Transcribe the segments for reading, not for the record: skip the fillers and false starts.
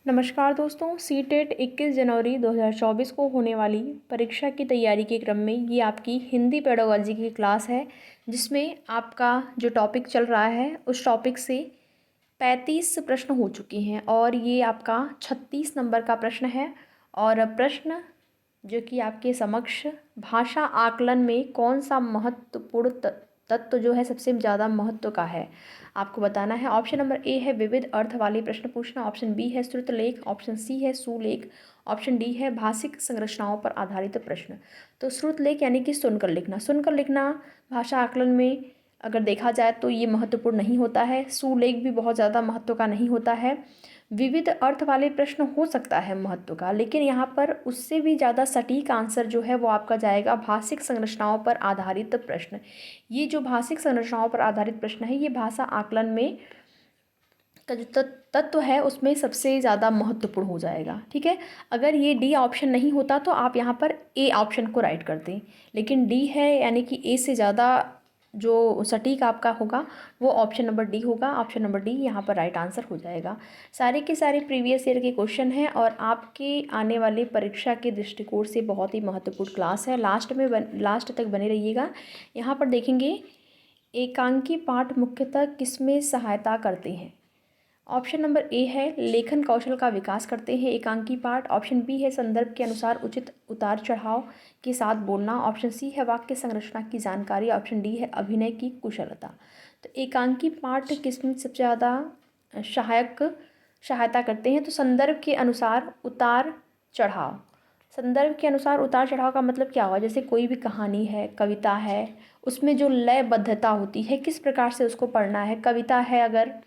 नमस्कार दोस्तों, सीटेट 21 जनवरी 2024 को होने वाली परीक्षा की तैयारी के क्रम में ये आपकी हिंदी पेडागोजी की क्लास है, जिसमें आपका जो टॉपिक चल रहा है उस टॉपिक से 35 प्रश्न हो चुके हैं और ये आपका 36 नंबर का प्रश्न है। और प्रश्न जो कि आपके समक्ष, भाषा आकलन में कौन सा महत्वपूर्ण तत्व जो है सबसे ज़्यादा महत्व का है, आपको बताना है। ऑप्शन नंबर ए है विविध अर्थ वाले प्रश्न पूछना, ऑप्शन बी है श्रुतलेख, ऑप्शन सी है सुलेख, ऑप्शन डी है भाषिक संरचनाओं पर आधारित प्रश्न। तो श्रुतलेख यानी कि सुनकर लिखना भाषा आकलन में अगर देखा जाए तो ये महत्वपूर्ण नहीं होता है। सुलेख भी बहुत ज़्यादा महत्व का नहीं होता है। विविध अर्थ वाले प्रश्न हो सकता है महत्व का, लेकिन यहाँ पर उससे भी ज़्यादा सटीक आंसर जो है वो आपका जाएगा भाषिक संरचनाओं पर आधारित प्रश्न। ये जो भाषिक संरचनाओं पर आधारित प्रश्न है ये भाषा आकलन में का जो तत्व है उसमें सबसे ज़्यादा महत्वपूर्ण हो जाएगा। ठीक है, अगर ये डी ऑप्शन नहीं होता तो आप यहाँ पर ए ऑप्शन को राइट कर दें, लेकिन डी है यानी कि ए से ज़्यादा जो सटीक आपका होगा वो ऑप्शन नंबर डी होगा। ऑप्शन नंबर डी यहाँ पर राइट आंसर हो जाएगा। सारे के सारे प्रीवियस ईयर के क्वेश्चन हैं और आपके आने वाली परीक्षा के दृष्टिकोण से बहुत ही महत्वपूर्ण क्लास है। लास्ट तक बने रहिएगा। यहाँ पर देखेंगे एकांकी पाठ मुख्यतः किसमें सहायता करते हैं। ऑप्शन नंबर ए है लेखन कौशल का विकास करते हैं एकांकी पाठ, ऑप्शन बी है संदर्भ के अनुसार उचित उतार चढ़ाव के साथ बोलना, ऑप्शन सी है वाक्य संरचना की जानकारी, ऑप्शन डी है अभिनय की कुशलता। तो एकांकी पाठ किसमें सबसे ज़्यादा सहायता करते हैं, तो संदर्भ के अनुसार उतार चढ़ाव। संदर्भ के अनुसार उतार चढ़ाव का मतलब क्या हुआ, जैसे कोई भी कहानी है, कविता है, उसमें जो लयबद्धता होती है किस प्रकार से उसको पढ़ना है। कविता है अगर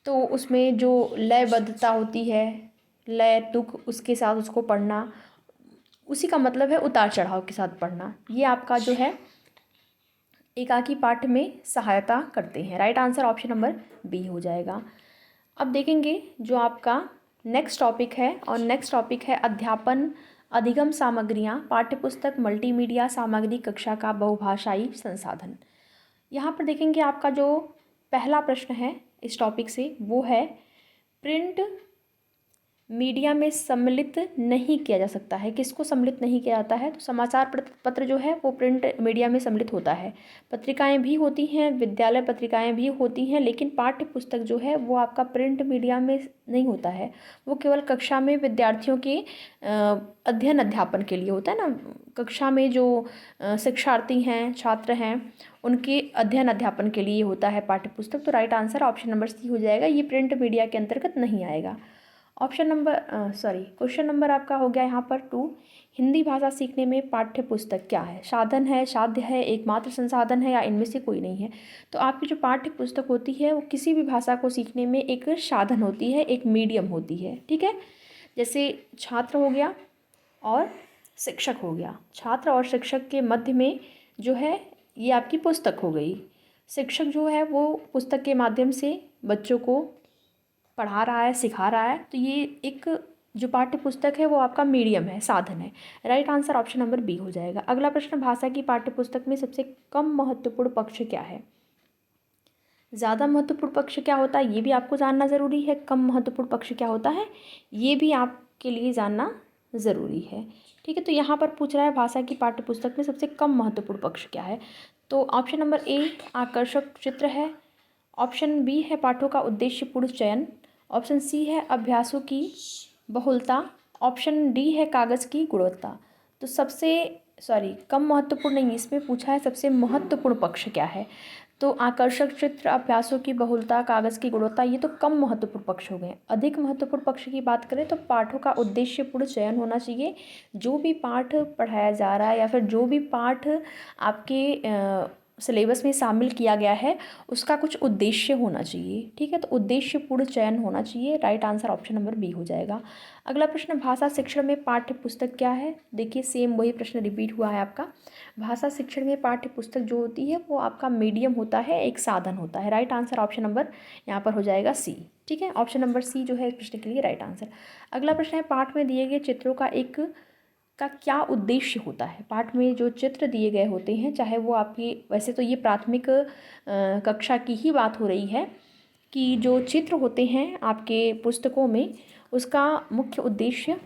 तो उसमें जो लयबद्धता होती है, लय तुक, उसके साथ उसको पढ़ना, उसी का मतलब है उतार चढ़ाव के साथ पढ़ना। ये आपका जो है एकाकी पाठ में सहायता करते हैं। Right answer option number B हो जाएगा। अब देखेंगे जो आपका नेक्स्ट टॉपिक है, और नेक्स्ट टॉपिक है अध्यापन अधिगम सामग्रियाँ, पाठ्यपुस्तक मल्टीमीडिया सामग्री कक्षा का बहुभाषाई संसाधन। यहाँ पर देखेंगे आपका जो पहला प्रश्न है इस टॉपिक से वो है प्रिंट मीडिया में सम्मिलित नहीं किया जा सकता है। किसको सम्मिलित नहीं किया जाता है, तो समाचार पत्र जो है वो प्रिंट मीडिया में सम्मिलित होता है। पत्रिकाएं भी होती हैं, विद्यालय पत्रिकाएं भी होती हैं, लेकिन पाठ्य पुस्तक जो है वो आपका प्रिंट मीडिया में नहीं होता है। वो केवल कक्षा में विद्यार्थियों के अध्ययन अध्यापन के लिए होता है ना। कक्षा में जो शिक्षार्थी हैं, छात्र हैं, उनके अध्ययन अध्यापन के लिए होता है पाठ्य पुस्तक। तो right answer option number C हो जाएगा। ये प्रिंट मीडिया के अंतर्गत नहीं आएगा। क्वेश्चन नंबर आपका हो गया यहाँ पर 2। हिंदी भाषा सीखने में पाठ्य पुस्तक क्या है, साधन है, साध्य है, एकमात्र संसाधन है, या इनमें से कोई नहीं है। तो आपकी जो पाठ्य पुस्तक होती है वो किसी भी भाषा को सीखने में एक साधन होती है, एक मीडियम होती है। ठीक है, जैसे छात्र हो गया और शिक्षक हो गया। छात्र और शिक्षक के मध्य में जो है ये आपकी पुस्तक हो गई। शिक्षक जो है वो पुस्तक के माध्यम से बच्चों को पढ़ा रहा है, सिखा रहा है। तो ये एक जो पाठ्य पुस्तक है वो आपका मीडियम है, साधन है। Right answer option number B हो जाएगा। अगला प्रश्न, भाषा की पाठ्य पुस्तक में सबसे कम महत्वपूर्ण पक्ष क्या है। ज़्यादा महत्वपूर्ण पक्ष क्या होता है ये भी आपको जानना ज़रूरी है। कम महत्वपूर्ण पक्ष क्या होता है ये भी आपके लिए जानना ज़रूरी है। ठीक है, तो यहाँ पर पूछ रहा है भाषा की पाठ्य पुस्तक में सबसे कम महत्वपूर्ण पक्ष क्या है। तो ऑप्शन नंबर ए आकर्षक चित्र है, ऑप्शन बी है पाठों का उद्देश्यपूर्ण चयन, ऑप्शन सी है अभ्यासों की बहुलता, ऑप्शन डी है कागज़ की गुणवत्ता। तो कम महत्वपूर्ण नहीं, इसमें पूछा है सबसे महत्वपूर्ण पक्ष क्या है। तो आकर्षक चित्र, अभ्यासों की बहुलता, कागज़ की गुणवत्ता, ये तो कम महत्वपूर्ण पक्ष हो गए। अधिक महत्वपूर्ण पक्ष की बात करें तो पाठों का उद्देश्यपूर्ण चयन होना चाहिए। जो भी पाठ पढ़ाया जा रहा है या फिर जो भी पाठ आपके सिलेबस में शामिल किया गया है उसका कुछ उद्देश्य होना चाहिए। ठीक है, तो उद्देश्यपूर्ण चयन होना चाहिए। Right answer option number B हो जाएगा। अगला प्रश्न, भाषा शिक्षण में पाठ्य पुस्तक क्या है। देखिए सेम वही प्रश्न रिपीट हुआ है आपका। भाषा शिक्षण में पाठ्य पुस्तक जो होती है वो आपका मीडियम होता है, एक साधन होता है। राइट आंसर ऑप्शन नंबर यहाँ पर हो जाएगा सी। ठीक है, ऑप्शन नंबर सी जो है इस प्रश्न के लिए राइट आंसर। अगला प्रश्न है, पाठ में दिए गए चित्रों का क्या उद्देश्य होता है। पाठ में जो चित्र दिए गए होते हैं, चाहे वो आपकी, वैसे तो ये प्राथमिक कक्षा की ही बात हो रही है, कि जो चित्र होते हैं आपके पुस्तकों में उसका मुख्य उद्देश्य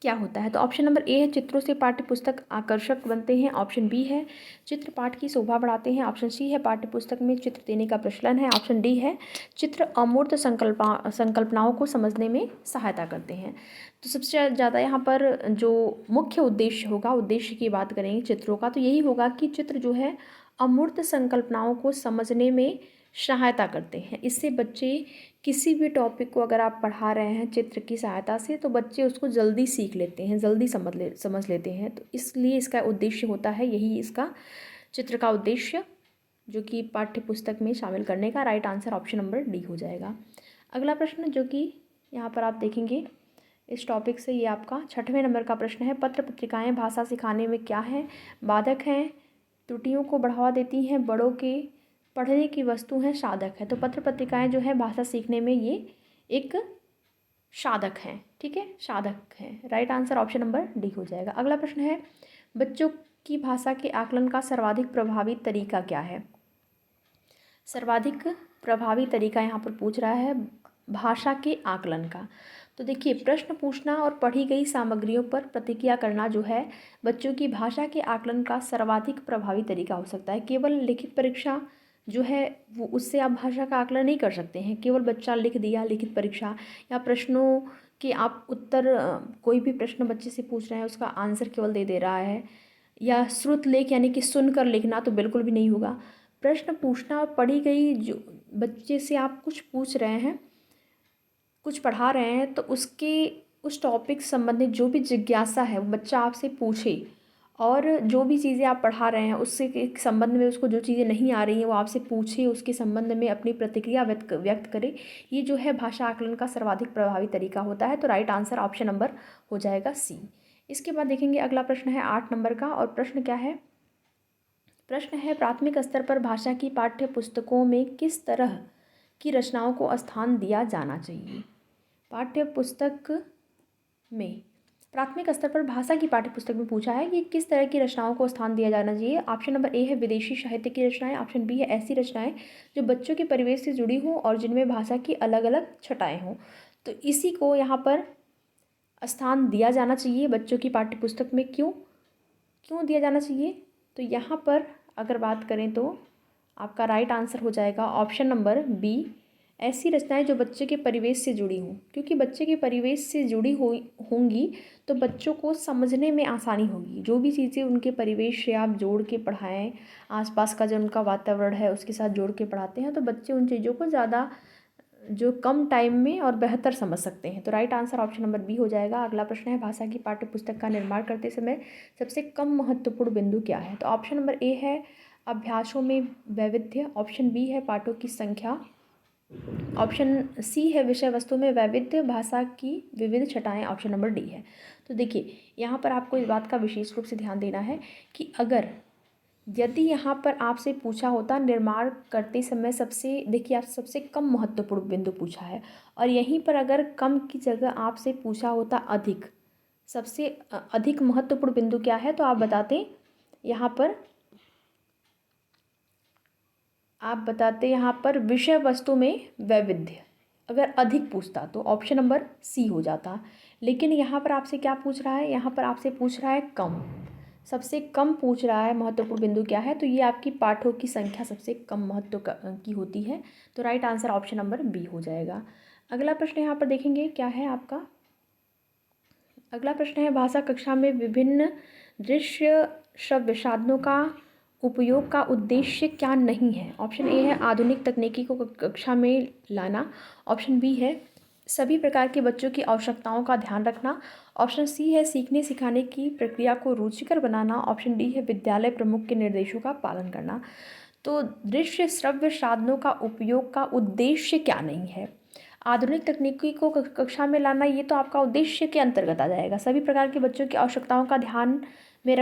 क्या होता है। तो ऑप्शन नंबर ए है चित्रों से पाठ्य पुस्तक आकर्षक बनते हैं। ऑप्शन बी है चित्र पाठ की शोभा बढ़ाते हैं। ऑप्शन सी है पाठ्य पुस्तक में चित्र देने का प्रचलन है। ऑप्शन डी है चित्र अमूर्त संकल्पनाओं को समझने में सहायता करते हैं। तो सबसे ज़्यादा यहाँ पर जो मुख्य उद्देश्य होगा, उद्देश्य की बात करेंगे चित्रों का, तो यही होगा कि चित्र जो है अमूर्त संकल्पनाओं को समझने में सहायता करते हैं। इससे बच्चे किसी भी टॉपिक को अगर आप पढ़ा रहे हैं चित्र की सहायता से तो बच्चे उसको जल्दी सीख लेते हैं, जल्दी समझ लेते हैं। तो इसलिए इसका उद्देश्य होता है, यही इसका चित्र का उद्देश्य जो कि पाठ्य पुस्तक में शामिल करने का। Right answer option number D हो जाएगा। अगला प्रश्न जो कि यहाँ पर आप देखेंगे इस टॉपिक से, ये आपका 6वें नंबर का प्रश्न है। पत्र पत्रिकाएँ भाषा सिखाने में क्या हैं? बाधक हैं, त्रुटियों को बढ़ावा देती हैं, बड़ों के पढ़ने की वस्तु हैं, साधक है। तो पत्र पत्रिकाएं जो है भाषा सीखने में ये एक साधक हैं, ठीक है, साधक हैं। Right answer option number D हो जाएगा। अगला प्रश्न है बच्चों की भाषा के आकलन का सर्वाधिक प्रभावी तरीका क्या है? सर्वाधिक प्रभावी तरीका यहाँ पर पूछ रहा है भाषा के आकलन का। तो देखिए प्रश्न पूछना और पढ़ी गई सामग्रियों पर प्रतिक्रिया करना जो है बच्चों की भाषा के आकलन का सर्वाधिक प्रभावी तरीका हो सकता है। केवल लिखित परीक्षा जो है वो उससे आप भाषा का आकलन नहीं कर सकते हैं। केवल बच्चा लिख दिया, लिखित परीक्षा या प्रश्नों के आप उत्तर, कोई भी प्रश्न बच्चे से पूछ रहे हैं उसका आंसर केवल दे रहा है, या श्रुत लेख यानी कि सुनकर लिखना तो बिल्कुल भी नहीं होगा। प्रश्न पूछना और पढ़ी गई जो बच्चे से आप कुछ पूछ रहे हैं, कुछ पढ़ा रहे हैं, तो उसके उस टॉपिक संबंधित जो भी जिज्ञासा है वो बच्चा आपसे पूछे, और जो भी चीज़ें आप पढ़ा रहे हैं उससे के संबंध में उसको जो चीज़ें नहीं आ रही हैं वो आपसे पूछे, उसके संबंध में अपनी प्रतिक्रिया व्यक्त करे। ये जो है भाषा आकलन का सर्वाधिक प्रभावी तरीका होता है। तो राइट आंसर ऑप्शन नंबर हो जाएगा सी। इसके बाद देखेंगे अगला प्रश्न है 8 नंबर का, और प्रश्न क्या है? प्रश्न है प्राथमिक स्तर पर भाषा की पाठ्य पुस्तकों में किस तरह की रचनाओं को स्थान दिया जाना चाहिए? पाठ्य पुस्तक में प्राथमिक स्तर पर भाषा की पाठ्यपुस्तक में पूछा है कि किस तरह की रचनाओं को स्थान दिया जाना चाहिए। ऑप्शन नंबर ए है विदेशी साहित्य की रचनाएं। ऑप्शन बी है ऐसी रचनाएं जो बच्चों के परिवेश से जुड़ी हों और जिनमें भाषा की अलग अलग छटाएं हों। तो इसी को यहाँ पर स्थान दिया जाना चाहिए बच्चों की पाठ्यपुस्तक में। क्यों दिया जाना चाहिए? तो यहाँ पर अगर बात करें तो आपका राइट आंसर हो जाएगा ऑप्शन नंबर बी, ऐसी रचनाएं जो बच्चे के परिवेश से जुड़ी हों। क्योंकि बच्चे के परिवेश से जुड़ी होंगी तो बच्चों को समझने में आसानी होगी। जो भी चीज़ें उनके परिवेश से आप जोड़ के पढ़ाएं, आसपास का जो उनका वातावरण है उसके साथ जोड़ के पढ़ाते हैं, तो बच्चे उन चीज़ों को ज़्यादा जो कम टाइम में और बेहतर समझ सकते हैं। तो right answer option number B हो जाएगा। अगला प्रश्न है भाषा की पाठ्यपुस्तक का निर्माण करते समय सबसे कम महत्वपूर्ण बिंदु क्या है? तो ऑप्शन नंबर ए है अभ्यासों में वैविध्य। ऑप्शन बी है पाठों की संख्या। ऑप्शन सी है विषय वस्तु में वैविध्य, भाषा की विविध छटाएं। ऑप्शन नंबर डी है। तो देखिए यहाँ पर आपको इस बात का विशेष रूप से ध्यान देना है कि यदि यहाँ पर आपसे पूछा होता निर्माण करते समय देखिए आप सबसे कम महत्वपूर्ण बिंदु पूछा है, और यहीं पर अगर कम की जगह आपसे पूछा होता अधिक, सबसे अधिक महत्वपूर्ण बिंदु क्या है, तो आप बताते यहाँ पर विषय वस्तु में वैविध्य। अगर अधिक पूछता तो ऑप्शन नंबर सी हो जाता, लेकिन यहाँ पर आपसे क्या पूछ रहा है? यहाँ पर आपसे पूछ रहा है कम, सबसे कम पूछ रहा है। महत्वपूर्ण बिंदु क्या है? तो ये आपकी पाठों की संख्या सबसे कम महत्व की होती है। तो right answer option number B हो जाएगा। अगला प्रश्न यहाँ पर देखेंगे क्या है आपका। अगला प्रश्न है भाषा कक्षा में विभिन्न दृश्य श्रव्य साधनों का उपयोग का उद्देश्य क्या नहीं है? ऑप्शन ए है आधुनिक तकनीकी को कक्षा में लाना। ऑप्शन बी है सभी प्रकार के बच्चों की आवश्यकताओं का ध्यान रखना। ऑप्शन सी है सीखने सिखाने की प्रक्रिया को रुचिकर बनाना। ऑप्शन डी है विद्यालय प्रमुख के निर्देशों का पालन करना। तो दृश्य श्रव्य साधनों का उपयोग का उद्देश्य क्या नहीं है? आधुनिक तकनीकी को कक्षा में लाना, ये तो आपका उद्देश्य के अंतर्गत आ जाएगा। सभी प्रकार के बच्चों की आवश्यकताओं का ध्यान में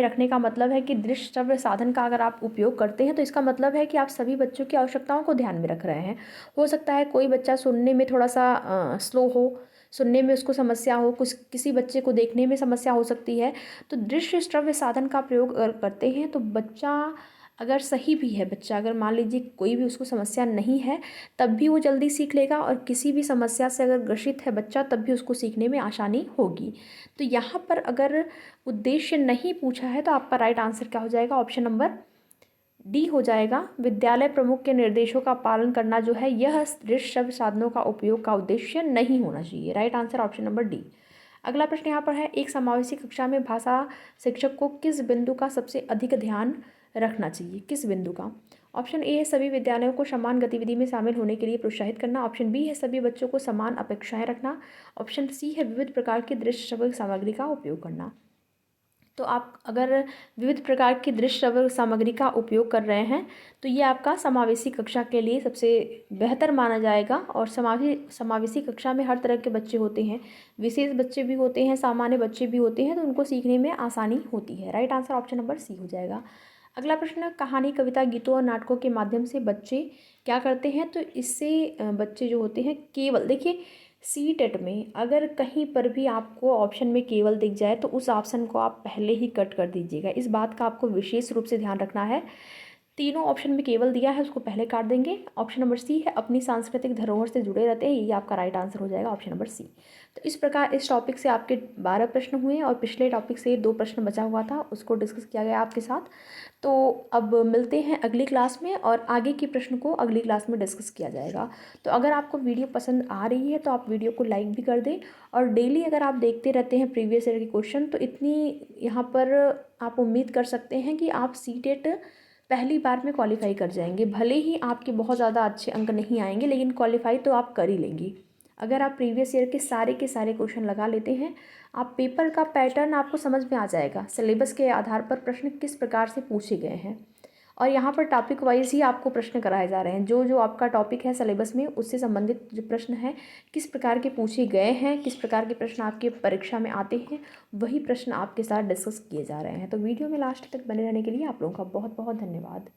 रखने का मतलब है कि दृश्य श्रव्य साधन का अगर आप उपयोग करते हैं तो इसका मतलब है कि आप सभी बच्चों की आवश्यकताओं को ध्यान में रख रहे हैं। हो सकता है कोई बच्चा सुनने में थोड़ा सा स्लो हो, सुनने में उसको समस्या हो, किसी बच्चे को देखने में समस्या हो सकती है। तो दृश्य श्रव्य साधन का प्रयोग करते हैं तो बच्चा अगर सही भी है बच्चा, अगर मान लीजिए कोई भी उसको समस्या नहीं है तब भी वो जल्दी सीख लेगा, और किसी भी समस्या से अगर ग्रसित है बच्चा तब भी उसको सीखने में आसानी होगी। तो यहाँ पर अगर उद्देश्य नहीं पूछा है तो आपका राइट आंसर क्या हो जाएगा, ऑप्शन नंबर डी हो जाएगा। विद्यालय प्रमुख के निर्देशों का पालन करना जो है यह दृश्य श्रव्य साधनों का उपयोग का उद्देश्य नहीं होना चाहिए। Right answer option number D. अगला प्रश्न यहाँ पर है, एक समावेशी कक्षा में भाषा शिक्षक को किस बिंदु का सबसे अधिक ध्यान रखना चाहिए, किस बिंदु का। ऑप्शन ए है सभी विद्यालयों को समान गतिविधि में शामिल होने के लिए प्रोत्साहित करना। ऑप्शन बी है सभी बच्चों को समान अपेक्षाएं रखना। ऑप्शन सी है विविध प्रकार की दृश्य श्रव्य सामग्री का उपयोग करना। तो आप अगर विविध प्रकार की दृश्य श्रव्य सामग्री का उपयोग कर रहे हैं तो ये आपका समावेशी कक्षा के लिए सबसे बेहतर माना जाएगा। और समावेशी कक्षा में हर तरह के बच्चे होते हैं, विशेष बच्चे भी होते हैं, सामान्य बच्चे भी होते हैं, तो उनको सीखने में आसानी होती है। Right answer option number C हो जाएगा। अगला प्रश्न, कहानी कविता गीतों और नाटकों के माध्यम से बच्चे क्या करते हैं। तो इससे बच्चे जो होते हैं केवल, देखिए सी टेट में अगर कहीं पर भी आपको ऑप्शन में केवल दिख जाए तो उस ऑप्शन को आप पहले ही कट कर दीजिएगा, इस बात का आपको विशेष रूप से ध्यान रखना है। तीनों ऑप्शन में केवल दिया है उसको पहले काट देंगे। ऑप्शन नंबर सी है अपनी सांस्कृतिक धरोहर से जुड़े रहते हैं, ये आपका राइट आंसर हो जाएगा, ऑप्शन नंबर सी। तो इस प्रकार इस टॉपिक से आपके 12 प्रश्न हुए और पिछले टॉपिक से 2 प्रश्न बचा हुआ था, उसको डिस्कस किया गया आपके साथ। तो अब मिलते हैं अगली क्लास में और आगे के प्रश्न को अगली क्लास में डिस्कस किया जाएगा। तो अगर आपको वीडियो पसंद आ रही है तो आप वीडियो को लाइक भी कर दें, और डेली अगर आप देखते रहते हैं प्रीवियस ईयर के क्वेश्चन तो इतनी यहाँ पर आप उम्मीद कर सकते हैं कि आप सीटेट पहली बार में क्वालिफाई कर जाएंगे। भले ही आपके बहुत ज़्यादा अच्छे अंक नहीं आएंगे लेकिन क्वालिफाई तो आप कर ही लेंगे। अगर आप प्रीवियस ईयर के सारे क्वेश्चन लगा लेते हैं, आप पेपर का पैटर्न आपको समझ में आ जाएगा, सिलेबस के आधार पर प्रश्न किस प्रकार से पूछे गए हैं। और यहाँ पर टॉपिक वाइज ही आपको प्रश्न कराए जा रहे हैं, जो जो आपका टॉपिक है सिलेबस में उससे संबंधित जो प्रश्न हैं किस प्रकार के पूछे गए हैं, किस प्रकार के प्रश्न आपके परीक्षा में आते हैं, वही प्रश्न आपके साथ डिस्कस किए जा रहे हैं। तो वीडियो में लास्ट तक बने रहने के लिए आप लोगों का बहुत बहुत धन्यवाद।